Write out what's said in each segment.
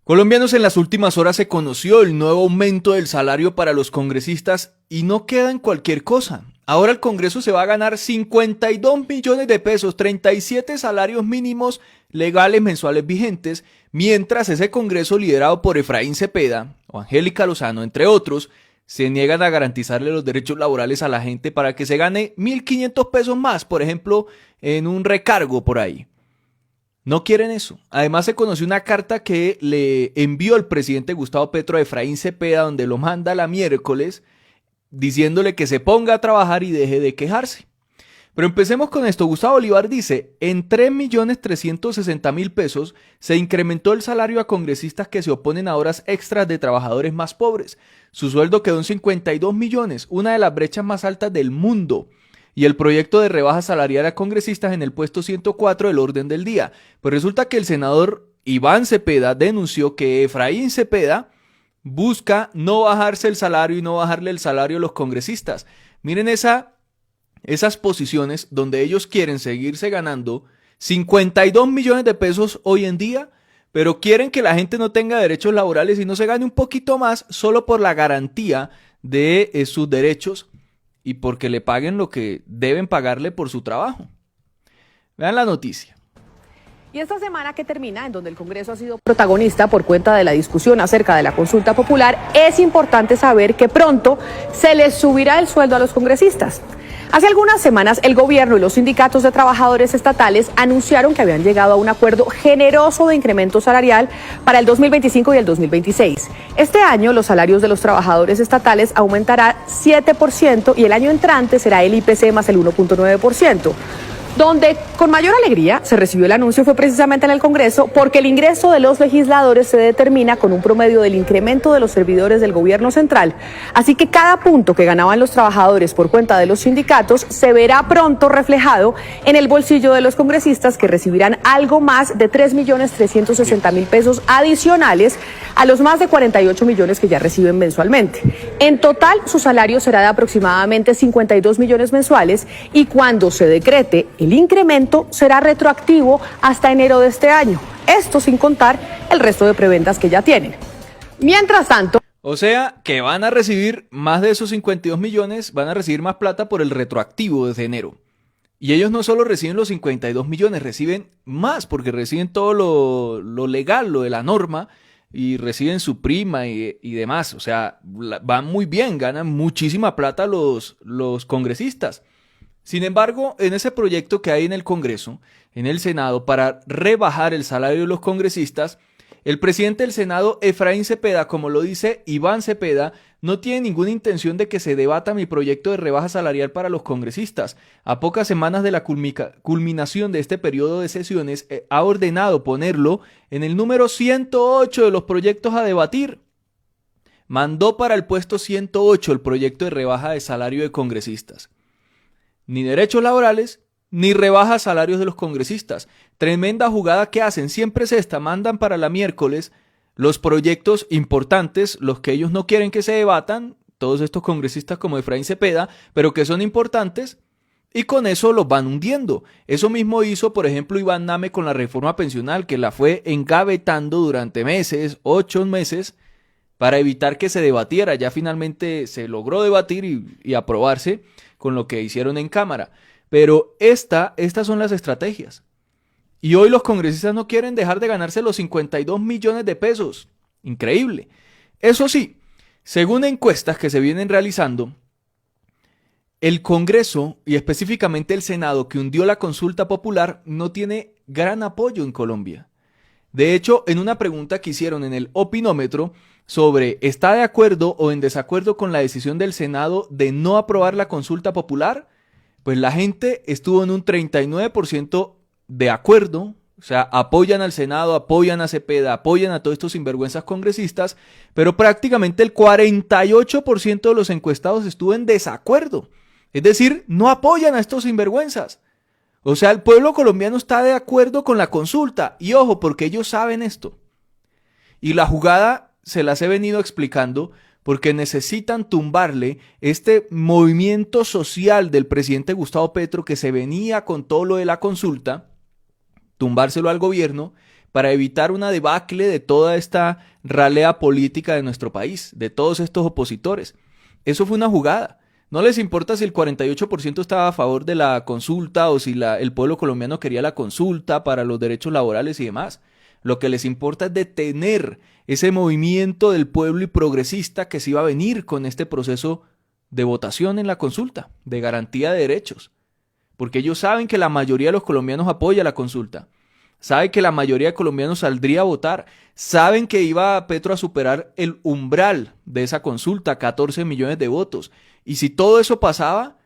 Colombianos, en las últimas horas se conoció el nuevo aumento del salario para los congresistas y no queda en cualquier cosa. Ahora el Congreso se va a ganar 52 millones de pesos, 37 salarios mínimos legales mensuales vigentes, mientras ese Congreso liderado por Efraín Cepeda o Angélica Lozano, entre otros, se niegan a garantizarle los derechos laborales a la gente para que se gane 1.500 pesos más, por ejemplo, en un recargo por ahí. No quieren eso. Además se conoció una carta que le envió el presidente Gustavo Petro a Efraín Cepeda, donde lo manda la miércoles, diciéndole que se ponga a trabajar y deje de quejarse. Pero empecemos con esto. Gustavo Bolívar dice, en 3.360.000 pesos se incrementó el salario a congresistas que se oponen a horas extras de trabajadores más pobres. Su sueldo quedó en 52 millones, una de las brechas más altas del mundo. Y el proyecto de rebaja salarial a congresistas en el puesto 104 del orden del día. Pues resulta que el senador Iván Cepeda denunció que Efraín Cepeda busca no bajarse el salario y no bajarle el salario a los congresistas. Miren esas posiciones donde ellos quieren seguirse ganando 52 millones de pesos hoy en día, pero quieren que la gente no tenga derechos laborales y no se gane un poquito más solo por la garantía de sus derechos y porque le paguen lo que deben pagarle por su trabajo. Vean la noticia. Y esta semana que termina, en donde el Congreso ha sido protagonista por cuenta de la discusión acerca de la consulta popular, es importante saber que pronto se les subirá el sueldo a los congresistas. Hace algunas semanas, el gobierno y los sindicatos de trabajadores estatales anunciaron que habían llegado a un acuerdo generoso de incremento salarial para el 2025 y el 2026. Este año, los salarios de los trabajadores estatales aumentará 7% y el año entrante será el IPC más el 1.9%. Donde con mayor alegría se recibió el anuncio fue precisamente en el Congreso, porque el ingreso de los legisladores se determina con un promedio del incremento de los servidores del gobierno central. Así que cada punto que ganaban los trabajadores por cuenta de los sindicatos se verá pronto reflejado en el bolsillo de los congresistas, que recibirán algo más de 3.360.000 pesos adicionales a los más de 48 millones que ya reciben mensualmente. En total, su salario será de aproximadamente 52 millones mensuales y cuando se decrete el incremento será retroactivo hasta enero de este año. Esto sin contar el resto de preventas que ya tienen. Mientras tanto... O sea, que van a recibir más de esos 52 millones, van a recibir más plata por el retroactivo desde enero. Y ellos no solo reciben los 52 millones, reciben más, porque reciben todo lo legal, lo de la norma, y reciben su prima y demás. O sea, van muy bien, ganan muchísima plata los congresistas. Sin embargo, en ese proyecto que hay en el Congreso, en el Senado, para rebajar el salario de los congresistas, el presidente del Senado, Efraín Cepeda, como lo dice Iván Cepeda, no tiene ninguna intención de que se debata mi proyecto de rebaja salarial para los congresistas. A pocas semanas de la culminación de este periodo de sesiones, ha ordenado ponerlo en el número 108 de los proyectos a debatir. Mandó para el puesto 108 el proyecto de rebaja de salario de congresistas. Ni derechos laborales, ni rebaja salarios de los congresistas. Tremenda jugada que hacen. Siempre es esta. Mandan para la miércoles los proyectos importantes, los que ellos no quieren que se debatan, todos estos congresistas como Efraín Cepeda, pero que son importantes, y con eso los van hundiendo. Eso mismo hizo, por ejemplo, Iván Name con la reforma pensional, que la fue engavetando durante meses, 8 meses, para evitar que se debatiera. Ya finalmente se logró debatir y aprobarse con lo que hicieron en Cámara. Pero estas son las estrategias. Y hoy los congresistas no quieren dejar de ganarse los 52 millones de pesos. Increíble. Eso sí, según encuestas que se vienen realizando, el Congreso y específicamente el Senado, que hundió la consulta popular, no tiene gran apoyo en Colombia. De hecho, en una pregunta que hicieron en el opinómetro sobre ¿está de acuerdo o en desacuerdo con la decisión del Senado de no aprobar la consulta popular? Pues la gente estuvo en un 39% de acuerdo, o sea, apoyan al Senado, apoyan a Cepeda, apoyan a todos estos sinvergüenzas congresistas, pero prácticamente el 48% de los encuestados estuvo en desacuerdo. Es decir, no apoyan a estos sinvergüenzas. O sea, el pueblo colombiano está de acuerdo con la consulta. Y ojo, porque ellos saben esto. Y la jugada se las he venido explicando porque necesitan tumbarle este movimiento social del presidente Gustavo Petro, que se venía con todo lo de la consulta, tumbárselo al gobierno para evitar una debacle de toda esta ralea política de nuestro país, de todos estos opositores. Eso fue una jugada. No les importa si el 48% estaba a favor de la consulta o si el pueblo colombiano quería la consulta para los derechos laborales y demás. Lo que les importa es detener ese movimiento del pueblo y progresista que se iba a venir con este proceso de votación en la consulta, de garantía de derechos. Porque ellos saben que la mayoría de los colombianos apoya la consulta. Saben que la mayoría de colombianos saldría a votar. Saben que iba Petro a superar el umbral de esa consulta, 14 millones de votos. Y si todo eso pasaba,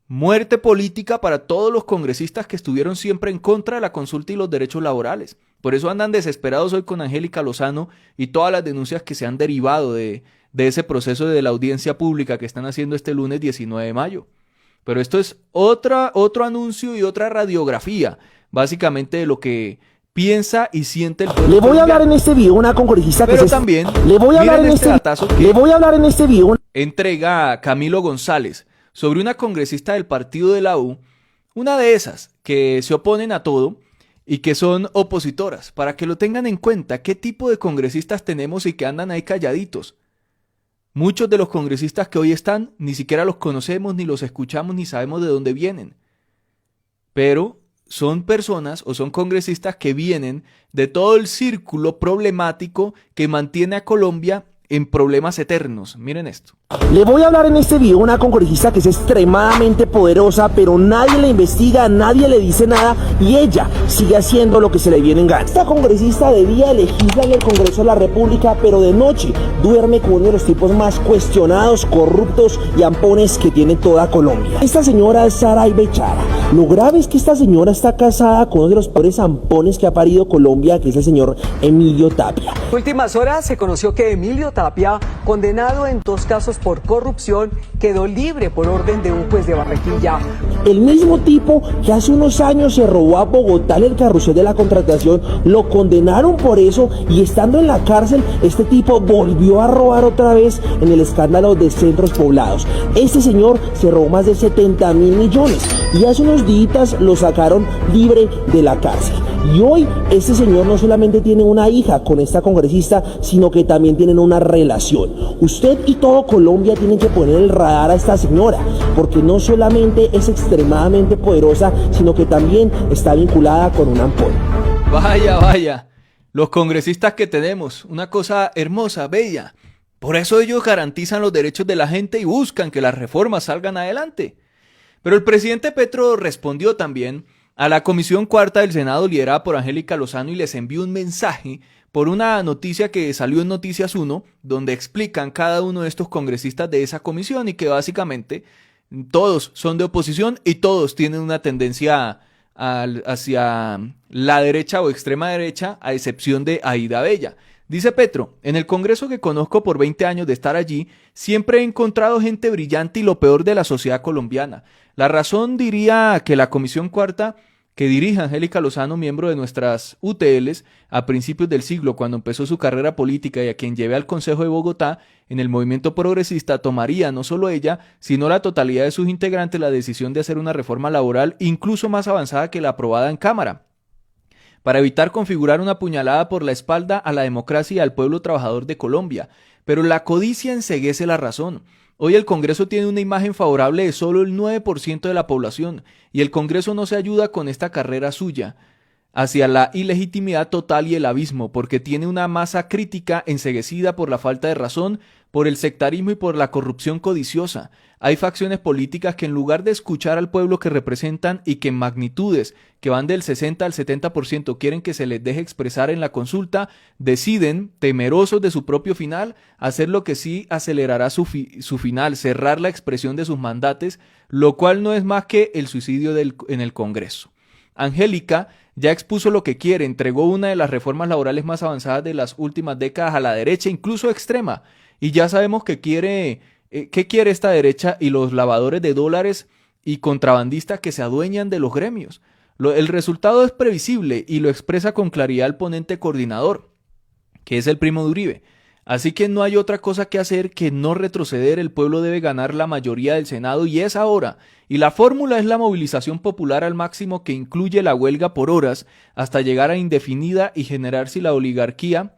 muerte política para todos los congresistas que estuvieron siempre en contra de la consulta y los derechos laborales. Por eso andan desesperados hoy con Angélica Lozano y todas las denuncias que se han derivado de ese proceso de la audiencia pública que están haciendo este lunes 19 de mayo. Pero esto es otro anuncio y otra radiografía, básicamente de lo que piensa y siente el pueblo. Le voy a hablar en este video una congresista que también le voy a hablar en este video entrega Camilo González sobre una congresista del partido de la U, una de esas que se oponen a todo y que son opositoras, para que lo tengan en cuenta qué tipo de congresistas tenemos y que andan ahí calladitos. Muchos de los congresistas que hoy están ni siquiera los conocemos, ni los escuchamos, ni sabemos de dónde vienen. Pero son personas o son congresistas que vienen de todo el círculo problemático que mantiene a Colombia en problemas eternos. Miren esto. Le voy a hablar en este video una congresista que es extremadamente poderosa, pero nadie la investiga, nadie le dice nada y ella sigue haciendo lo que se le viene en gana. Esta congresista de día legisla en el Congreso de la República, pero de noche duerme con uno de los tipos más cuestionados, corruptos y ampones que tiene toda Colombia. Esta señora es Saray Bechara. Lo grave es que esta señora está casada con uno de los peores ampones que ha parido Colombia, que es el señor Emilio Tapia. En últimas horas se conoció que Emilio Tapia, condenado en 2 casos por corrupción, quedó libre por orden de un juez de Barranquilla. El mismo tipo que hace unos años se robó a Bogotá en el carrusel de la contratación, lo condenaron por eso y estando en la cárcel, este tipo volvió a robar otra vez en el escándalo de centros poblados. Este señor se robó más de 70.000 millones y hace unos días lo sacaron libre de la cárcel. Y hoy este señor no solamente tiene una hija con esta congresista, sino que también tienen una relación. Usted y todo Colombia tienen que poner el radar a esta señora, porque no solamente es extremadamente poderosa, sino que también está vinculada con un ampón. Vaya, los congresistas que tenemos, una cosa hermosa, bella. Por eso ellos garantizan los derechos de la gente y buscan que las reformas salgan adelante. Pero el presidente Petro respondió también a la Comisión Cuarta del Senado liderada por Angélica Lozano y les envió un mensaje por una noticia que salió en Noticias 1, donde explican cada uno de estos congresistas de esa comisión y que básicamente todos son de oposición y todos tienen una tendencia hacia la derecha o extrema derecha, a excepción de Aída Bella. Dice Petro, en el Congreso que conozco por 20 años de estar allí, siempre he encontrado gente brillante y lo peor de la sociedad colombiana. La razón diría que la Comisión Cuarta que dirige Angélica Lozano, miembro de nuestras UTLs, a principios del siglo, cuando empezó su carrera política y a quien llevé al Consejo de Bogotá, en el movimiento progresista, tomaría no solo ella, sino la totalidad de sus integrantes la decisión de hacer una reforma laboral incluso más avanzada que la aprobada en Cámara, para evitar configurar una puñalada por la espalda a la democracia y al pueblo trabajador de Colombia. Pero la codicia enceguece la razón. Hoy el Congreso tiene una imagen favorable de solo el 9% de la población y el Congreso no se ayuda con esta carrera suya hacia la ilegitimidad total y el abismo, porque tiene una masa crítica enceguecida por la falta de razón, por el sectarismo y por la corrupción codiciosa. Hay facciones políticas que en lugar de escuchar al pueblo que representan y que en magnitudes que van del 60 al 70% quieren que se les deje expresar en la consulta, deciden, temerosos de su propio final, hacer lo que sí acelerará su final, cerrar la expresión de sus mandatos, lo cual no es más que el suicidio en el Congreso. Angélica ya expuso lo que quiere, entregó una de las reformas laborales más avanzadas de las últimas décadas a la derecha, incluso extrema, y ya sabemos que quiere esta derecha y los lavadores de dólares y contrabandistas que se adueñan de los gremios. El resultado es previsible y lo expresa con claridad el ponente coordinador, que es el primo de Uribe. Así que no hay otra cosa que hacer que no retroceder. El pueblo debe ganar la mayoría del Senado y es ahora. Y la fórmula es la movilización popular al máximo, que incluye la huelga por horas hasta llegar a indefinida y generar si la oligarquía